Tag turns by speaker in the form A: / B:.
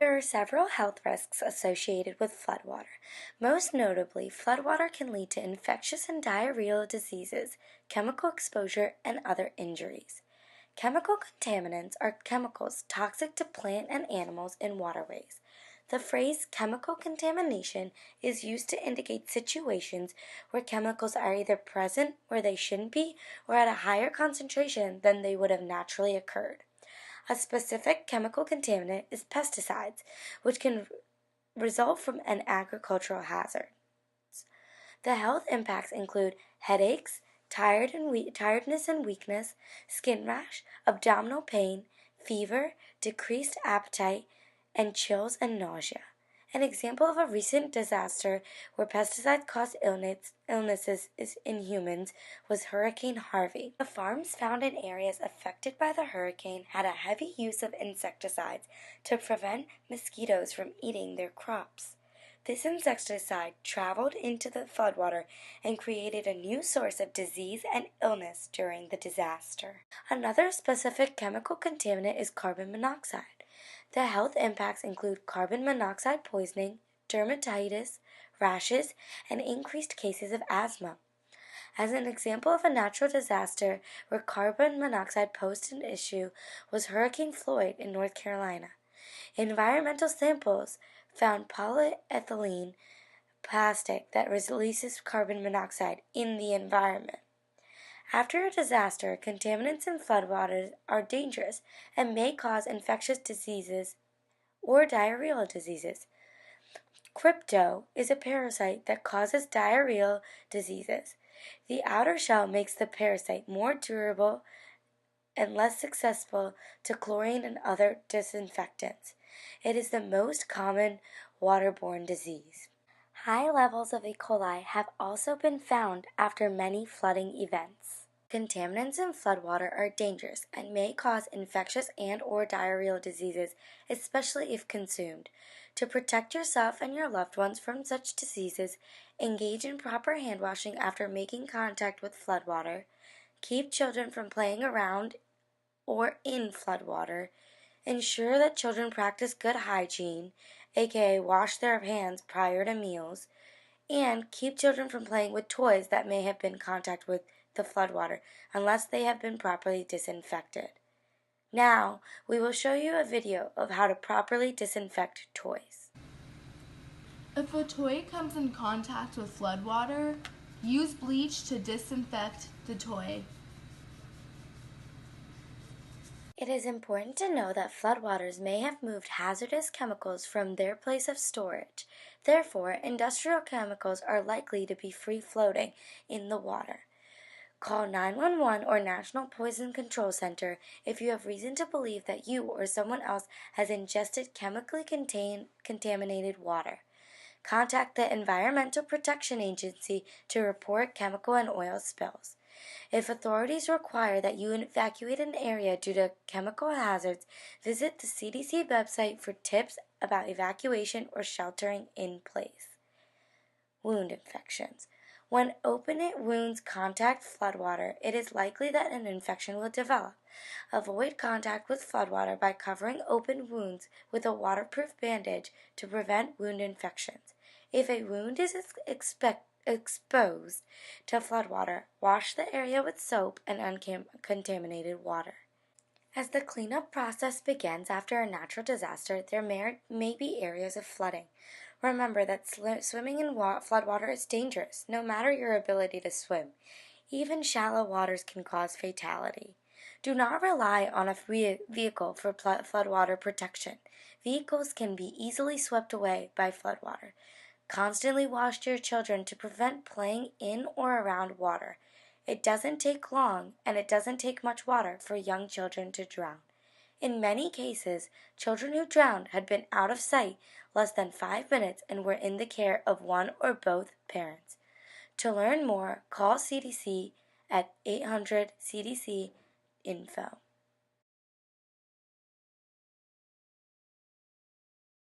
A: There are several health risks associated with floodwater. Most notably, floodwater can lead to infectious and diarrheal diseases, chemical exposure, and other injuries. Chemical contaminants are chemicals toxic to plant and animals in waterways. The phrase chemical contamination is used to indicate situations where chemicals are either present where they shouldn't be or at a higher concentration than they would have naturally occurred. A specific chemical contaminant is pesticides, which can result from an agricultural hazard. The health impacts include headaches, tiredness and weakness, skin rash, abdominal pain, fever, decreased appetite, and chills and nausea. An example of a recent disaster where pesticides caused illnesses in humans was Hurricane Harvey. The farms found in areas affected by the hurricane had a heavy use of insecticides to prevent mosquitoes from eating their crops. This insecticide traveled into the floodwater and created a new source of disease and illness during the disaster. Another specific chemical contaminant is carbon monoxide. The health impacts include carbon monoxide poisoning, dermatitis, rashes, and increased cases of asthma. As an example of a natural disaster where carbon monoxide posed an issue was Hurricane Floyd in North Carolina. Environmental samples found polyethylene plastic that releases carbon monoxide in the environment. After a disaster, contaminants in floodwaters are dangerous and may cause infectious diseases or diarrheal diseases. Crypto is a parasite that causes diarrheal diseases. The outer shell makes the parasite more durable and less susceptible to chlorine and other disinfectants. It is the most common waterborne disease. High levels of E. coli have also been found after many flooding events. Contaminants in floodwater are dangerous and may cause infectious and/or diarrheal diseases, especially if consumed. To protect yourself and your loved ones from such diseases, engage in proper hand washing after making contact with floodwater. Keep children from playing around or in floodwater. Ensure that children practice good hygiene, aka wash their hands prior to meals, and keep children from playing with toys that may have been in contact with the floodwater unless they have been properly disinfected. Now, we will show you a video of how to properly disinfect toys.
B: If a toy comes in contact with floodwater, use bleach to disinfect the toy.
A: It is important to know that floodwaters may have moved hazardous chemicals from their place of storage. Therefore, industrial chemicals are likely to be free-floating in the water. Call 911 or National Poison Control Center if you have reason to believe that you or someone else has ingested chemically contaminated water. Contact the Environmental Protection Agency to report chemical and oil spills. If authorities require that you evacuate an area due to chemical hazards, visit the CDC website for tips about evacuation or sheltering in place. Wound infections. When open wounds contact floodwater, it is likely that an infection will develop. Avoid contact with floodwater by covering open wounds with a waterproof bandage to prevent wound infections. If a wound is exposed to floodwater, wash the area with soap and uncontaminated water. As the cleanup process begins after a natural disaster, there may be areas of flooding. Remember that swimming in floodwater is dangerous, no matter your ability to swim. Even shallow waters can cause fatality. Do not rely on a vehicle for floodwater protection. Vehicles can be easily swept away by floodwater. Constantly wash your children to prevent playing in or around water. It doesn't take long, and it doesn't take much water for young children to drown. In many cases, children who drowned had been out of sight less than 5 minutes and were in the care of one or both parents. To learn more, call CDC at 800-CDC-INFO.